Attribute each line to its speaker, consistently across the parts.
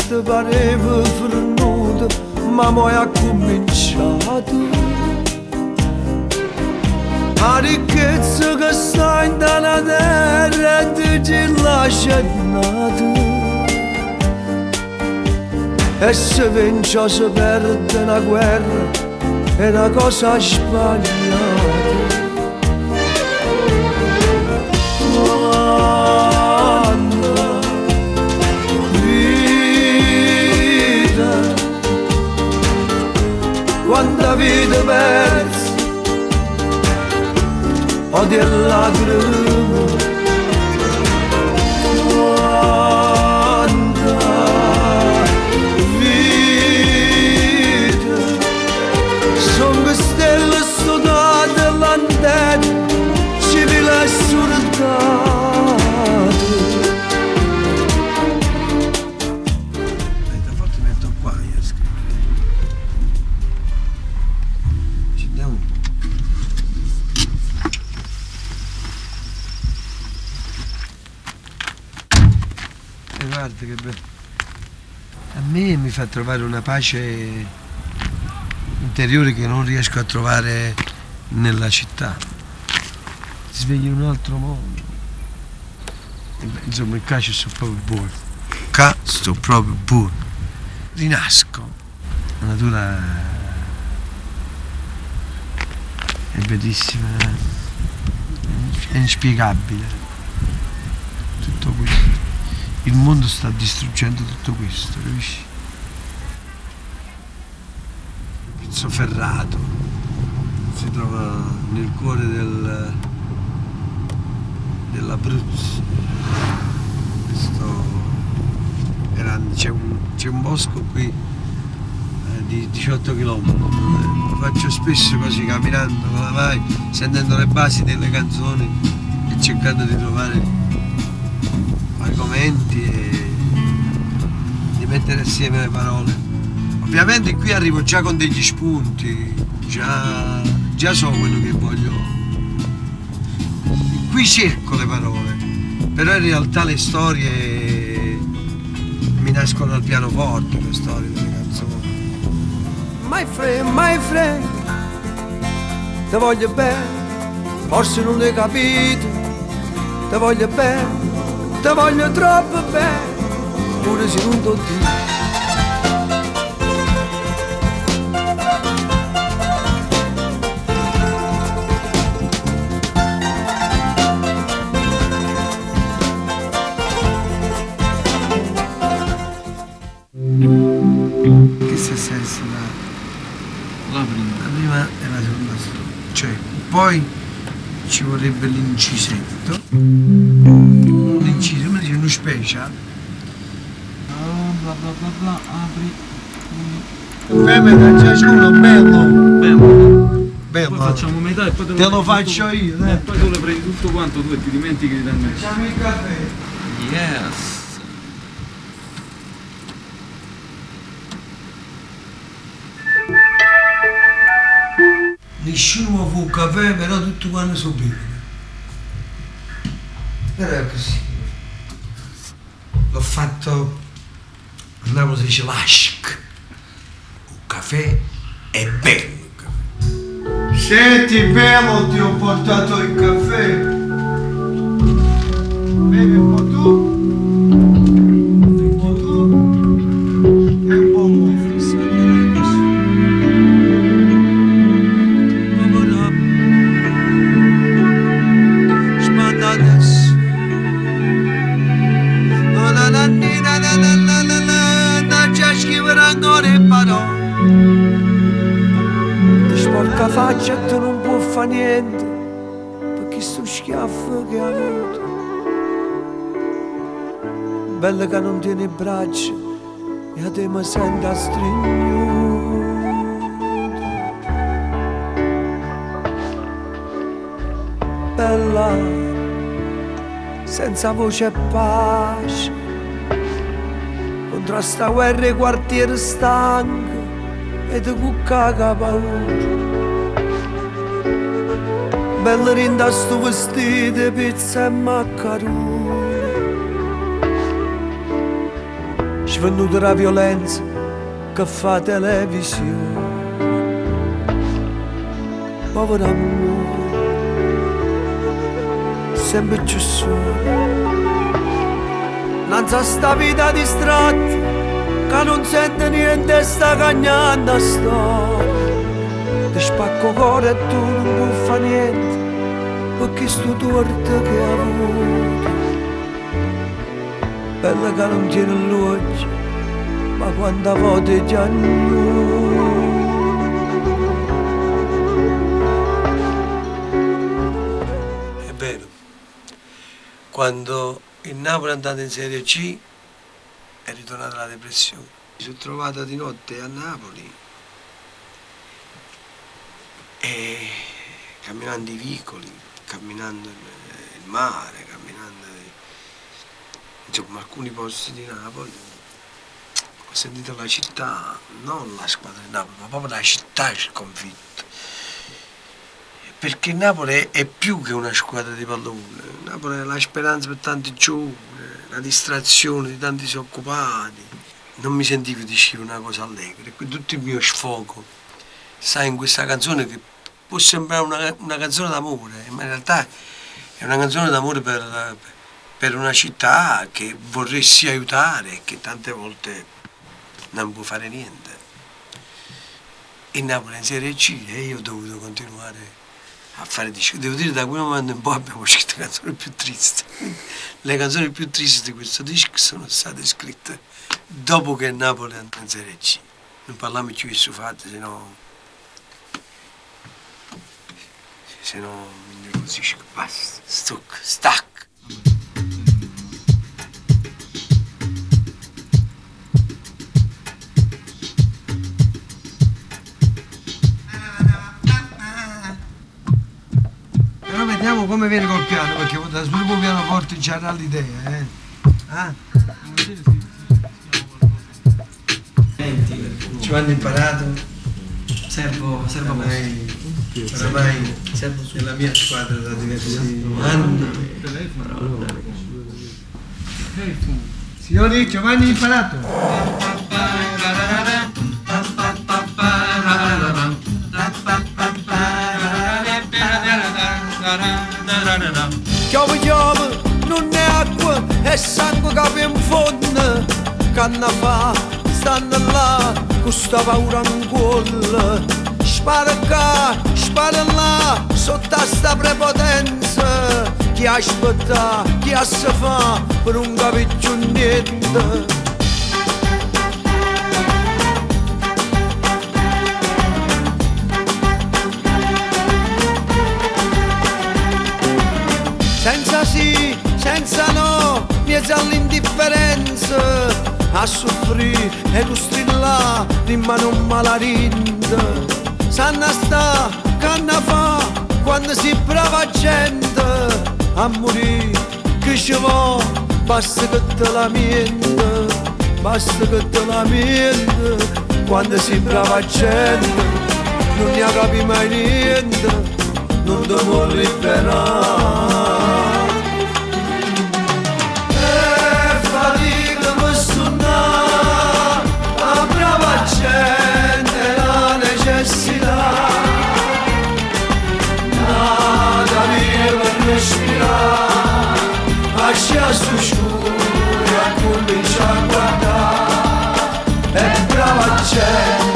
Speaker 1: festa pareva finita, ma poi ha cominciato. La ricchezza che sta in la terra ti ci lascia nata. E se vince o se perde una guerra è una cosa sbagliata. Quanta vita, quanta vita persa, odio e lacrime, quanta vita, sono stelle sudate l'antenne, civile e surdate. Aspetta, forse metto qua, io scritto. Ci diamo un po'. Guarda che bello. A me mi fa trovare una pace interiore che non riesco a trovare nella città. Si sveglia in un altro mondo. Insomma, qua ci sto proprio buono. Qua sto proprio buono. Rinasco. La natura è bellissima, è inspiegabile. Tutto questo. Il mondo sta distruggendo tutto questo, capisci? Pizzoferrato si trova nel cuore dell'Abruzzo. Questo grande, c'è un bosco qui di 18 km. Lo faccio spesso così, camminando con la vai, sentendo le basi delle canzoni e cercando di trovare argomenti e di mettere assieme le parole. Ovviamente qui arrivo già con degli spunti, già so quello che voglio. Qui cerco le parole, però in realtà le storie mi nascono al pianoforte, le storie delle canzoni. My friend, te voglio bene, forse non l'hai capito, te voglio bene. Te voglio troppo bene, pure se non t'ho detto. Che se senso la prima e la seconda strofa. Cioè, poi ci vorrebbe l'incisetto. L'inciso, come dice, uno special. Bla bla bla bla, apri. Femmina, ciascuno bello. Bello.
Speaker 2: Poi facciamo metà e poi
Speaker 1: te lo faccio io,
Speaker 2: e poi tu le prendi tutto quanto tu e ti dimentichi di darmi.
Speaker 1: Facciamo il caffè.
Speaker 2: Yes.
Speaker 1: Nessuno mi fa un caffè, però tutti quanti sono bene. Però è così. L'ho fatto, a Napoli si dice lasc. Un caffè è bello. Senti, bello, ti ho portato il caffè. Bevi un po' tu. Un po' tu. E un po' tu. Sporca faccia e tu non può fare niente perché sto schiaffo che ha avuto. Bella che non tiene braccia e a te mi senta stringnuto. Bella senza voce e pace, contro sta guerra e quartiere stanco e ti cucca la paura. Bella rinda sto vestito, pizza e maccheroni, svenuta la violenza che fa televisione. Povero amore, sempre più solo, non sa sta vita distratta che non sente niente e sta cagnando a storia. Ti spacco cuore e tu non puoi fare niente perché sto torto che hai avuto. Bella che non tiene l'occhio, ma quanta volte ti annuso. È vero, quando il Napoli è andato in Serie C è ritornata la depressione. Mi sono trovata di notte a Napoli e camminando i vicoli, camminando il mare, camminando insomma alcuni posti di Napoli, ho sentito la città, non la squadra di Napoli, ma proprio la città sconfitta. Perché Napoli è più che una squadra di pallavolo, Napoli è la speranza per tanti giovani, la distrazione di tanti disoccupati. Non mi sentivo di scrivere una cosa allegra, e quindi tutto il mio sfogo sta in questa canzone che può sembrare una canzone d'amore, ma in realtà è una canzone d'amore per una città che vorresti aiutare e che tante volte non può fare niente. Il Napoli è in Serie C e io ho dovuto continuare a fare disco. Devo dire, da quel momento in poi abbiamo scritto canzoni più tristi. Le canzoni più tristi di questo disco sono state scritte dopo che il Napoli è andato in Serie C. Non parliamo più di questo fatto, se no mi nervosisco. Basta, stacco. Però vediamo come viene col piano, perché da sviluppo pianoforte c'era l'idea, eh? Ah? Ci hanno imparato?
Speaker 2: Servo
Speaker 1: Oramai nella mia squadra da diversi anni. Signori, Giovanni ha imparato? Piove, non è acqua, è sangue che in fondo. Canna fa, stanno là, con sta paura in cuore. Spara qua, spara là, sotto a sta prepotenza. Chi aspetta, chi a se fa, per non capire più niente. Senza sì, senza no, mezzo all'indifferenza, a soffrire e lo strillare, rimane un malarinda. Sanna sta, canna fa, quando si brava gente, a morire, che ci va, basta che te la mente, basta che te la mente, quando si brava gente, non ne capi mai niente, non ti vuoi liberare. Lascia su scuro a comincia a guardare, è brava gente.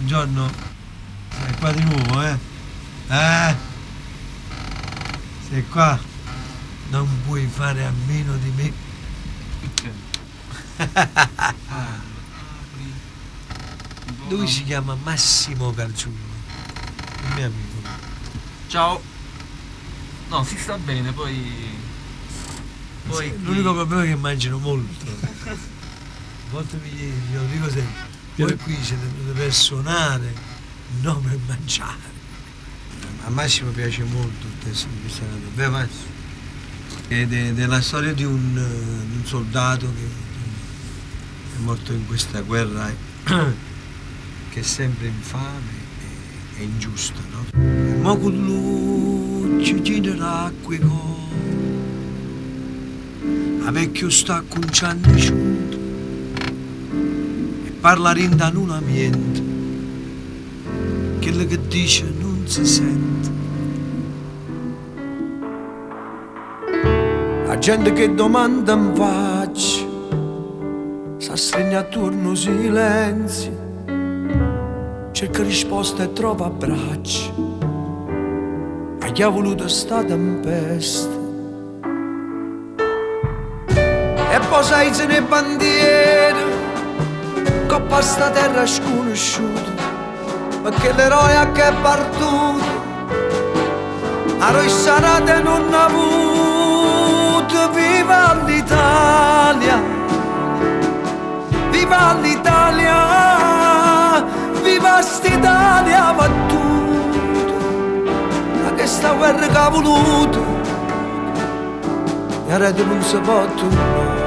Speaker 1: Buongiorno, sei qua di nuovo, eh? Sei qua, non puoi fare a meno di me. Lui si chiama Massimo Calciullo, il mio amico.
Speaker 2: Ciao. No, si sta bene, poi
Speaker 1: L'unico problema è che mangiano molto. volte io dico sempre, voi qui siete venuti per suonare, non per mangiare. A Massimo piace molto il testo di questa canzone, vero Massimo? Ed è la storia di un soldato che è morto in questa guerra che è sempre infame e ingiusta, no? Ma con lui ci girerà quei cose, a vecchio sta con c'hanno ciuto e parla rinda non ambiente, quello che dice non si sente. La gente che domanda in faccia s'assegna attorno silenzio, cerca risposte e trova abbracci a chi ha voluto sta tempesta. E poi sai se ne bandiere coppa sta terra sconosciuta, perché l'eroe che è partito a roissarate non ha avuto. Viva l'Italia, viva l'Italia, viva st'Italia battuta, ma che sta guerra che ha voluto e rete non si può tornare.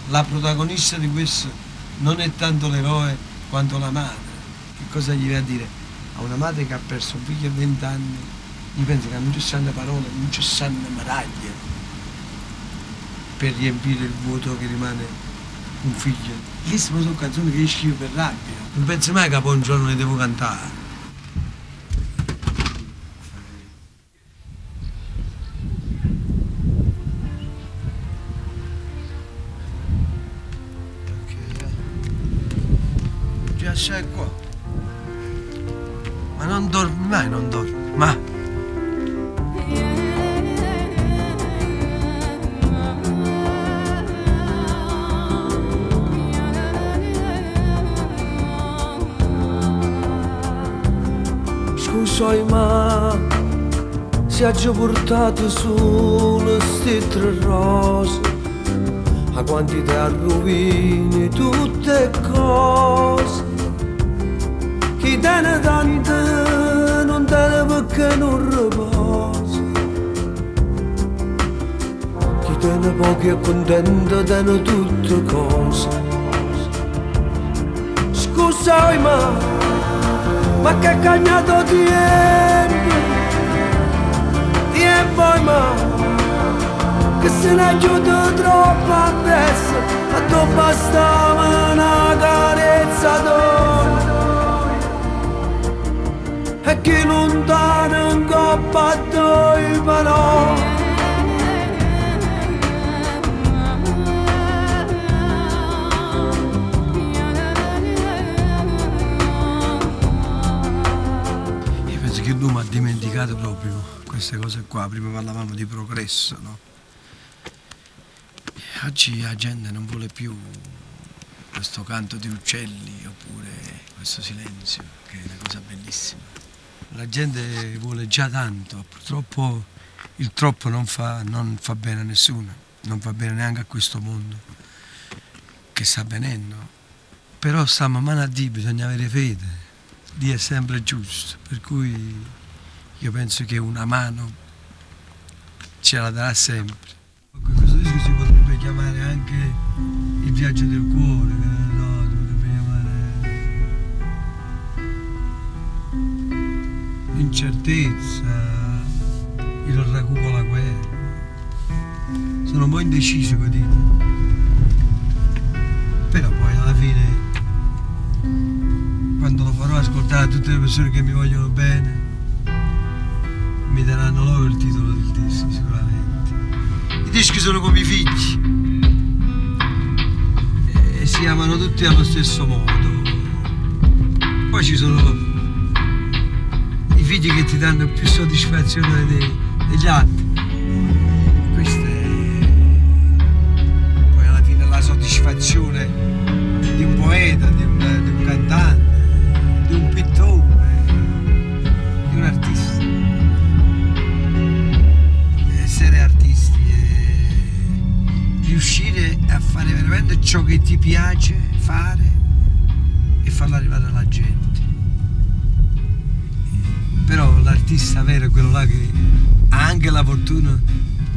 Speaker 1: La protagonista di questo non è tanto l'eroe quanto la madre. Che cosa gli va a dire a una madre che ha perso un figlio a 20 anni? Gli pensa che non ci stanno parole, non ci stanno medaglie per riempire il vuoto che rimane un figlio. Queste sono canzoni che io scrivo per rabbia. Non penso mai che poi un giorno le devo cantare. Sei qua, ma non dormi mai, non dormi, ma scusa ma si è già portato solo sti tre rose, a quanti te rovini tutte cose. Chi te ne tante non te ne perché non riposa, chi te ne pochi è contento te ne tutte cose. Scusa ma che cagnato tieni e poi ma che se ne aiuta troppo adesso, a tu bastava una carezza d'oro e chi lontano in coppa a due parole. Io penso che lui mi ha dimenticato proprio queste cose qua. Prima parlavamo di progresso, no? Oggi la gente non vuole più questo canto di uccelli oppure questo silenzio, che è una cosa bellissima. La gente vuole già tanto, purtroppo il troppo non fa bene a nessuno, non fa bene neanche a questo mondo che sta avvenendo. Però stiamo a mano a Dio, bisogna avere fede, Dio è sempre giusto, per cui io penso che una mano ce la darà sempre. Questo disco si potrebbe chiamare anche Il viaggio del cuore, che ne so, si potrebbe chiamare L'incertezza, Il ragù con la guerra. Sono un po' indeciso con dite, però poi alla fine, quando lo farò ascoltare a tutte le persone che mi vogliono bene, mi daranno loro il titolo del disco sicuramente. I dischi sono come i figli e si amano tutti allo stesso modo. Poi ci sono i figli che ti danno più soddisfazione degli altri. Questa è poi alla fine la soddisfazione di un po' poeta, di un cantante, di un pittore, di un artista. Essere artisti e riuscire a fare veramente ciò che ti piace fare e farlo arrivare alla gente. Però l'artista vero è quello là che ha anche la fortuna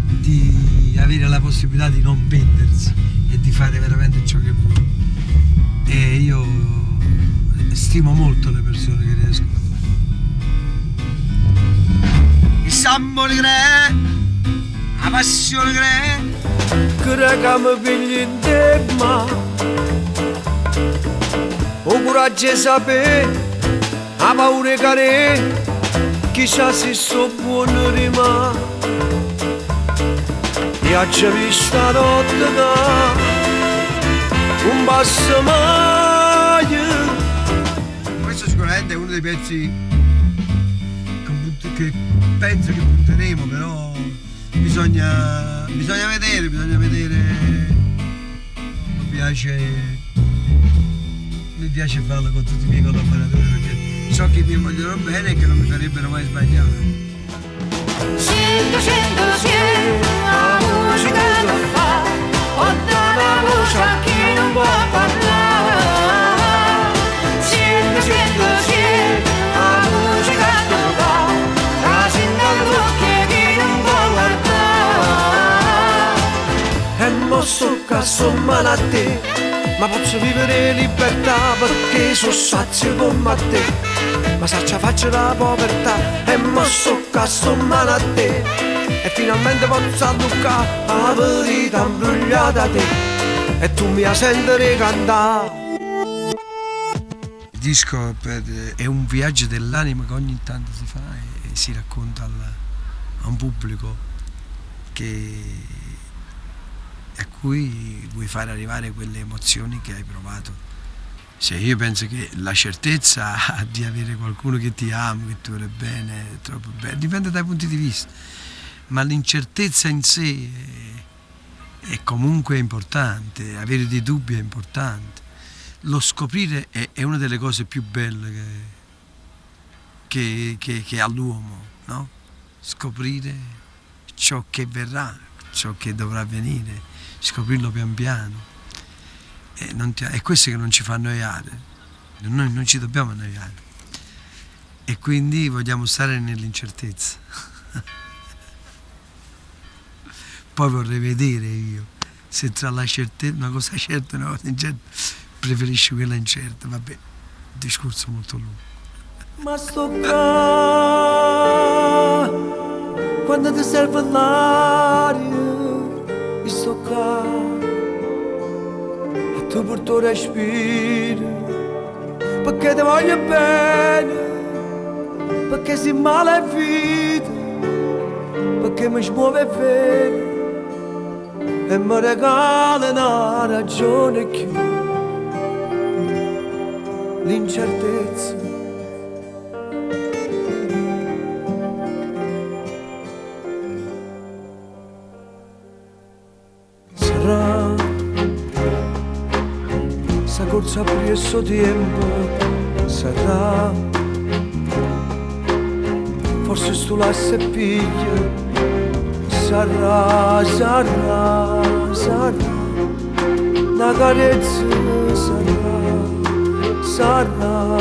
Speaker 1: di avere la possibilità di non vendersi e di fare veramente ciò che vuole. E io stimo molto le persone che riescono a fare. Il sambolo crea, la passione crea,
Speaker 3: crea che mi pigli in tema, o coraggio sapere, la paura che chissà se so buono rimane. E oggi vista notte un passo mai.
Speaker 1: Questo sicuramente è uno dei pezzi che penso che punteremo, però bisogna vedere. Mi piace farlo con tutti i miei collaboratori perché so che mi vogliono bene e che non mi farebbero mai sbagliare.
Speaker 4: Sento, la musica che fa, ho dato la voce a chi non può parlare. Sento, la musica che fa, la sento all'occhio chi non può guardare.
Speaker 3: E mo so che sono male a te, ma posso vivere in libertà perché sono sazio come a te. Ma se ci faccio la povertà e mo so che sono male a te, e finalmente posso alluccare la verità imbrogliata a te e tu mi senti cantare.
Speaker 1: Il disco è un viaggio dell'anima che ogni tanto si fa e si racconta a un pubblico a cui vuoi fare arrivare quelle emozioni che hai provato. Cioè, io penso che la certezza di avere qualcuno che ti ama, che ti vuole bene, è troppo bello, dipende dai punti di vista, ma l'incertezza in sé è comunque importante, avere dei dubbi è importante. Lo scoprire è una delle cose più belle che ha l'uomo, no? Scoprire ciò che verrà, ciò che dovrà avvenire, scoprirlo pian piano. È questo che non ci fa annoiare, noi non ci dobbiamo annoiare e quindi vogliamo stare nell'incertezza. Poi vorrei vedere io se tra la certezza, una cosa certa e una cosa incerta, preferisci quella incerta. Vabbè, discorso molto lungo.
Speaker 3: Ma sto qua quando ti serve l'aria, io sto qua tu per tuo respiro, perché ti voglio bene, perché sei male a vita, perché mi smuove bene e mi regala una ragione più, l'incertezza. Sarà corsa per il suo tempo, sarà forse tu la piglia, sarà una carezza, sarà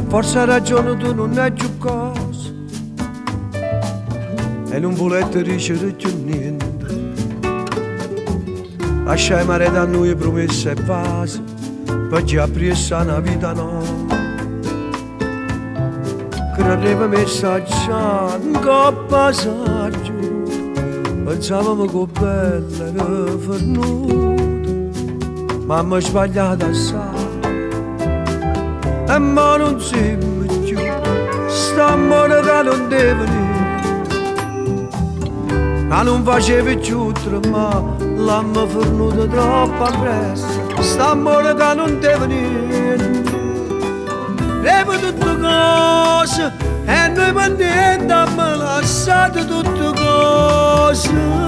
Speaker 3: forse ha ragione tu non hai più cosa e non volete ricevere più niente. Lasciai mare da noi promesse e vasi per già aprirsi una vita nuova. Che non arriva messaggio, un po' passaggio, pensavamo che bella era venuta, ma mi sbagliata assai. E ma non siamo più, stiamo che non deve venire, ma non facevi più ma l'hanno fornuto troppo presto, stiamo che non deve venire,
Speaker 1: Revo tutte cose e noi per niente abbiamo lasciato tutte cose.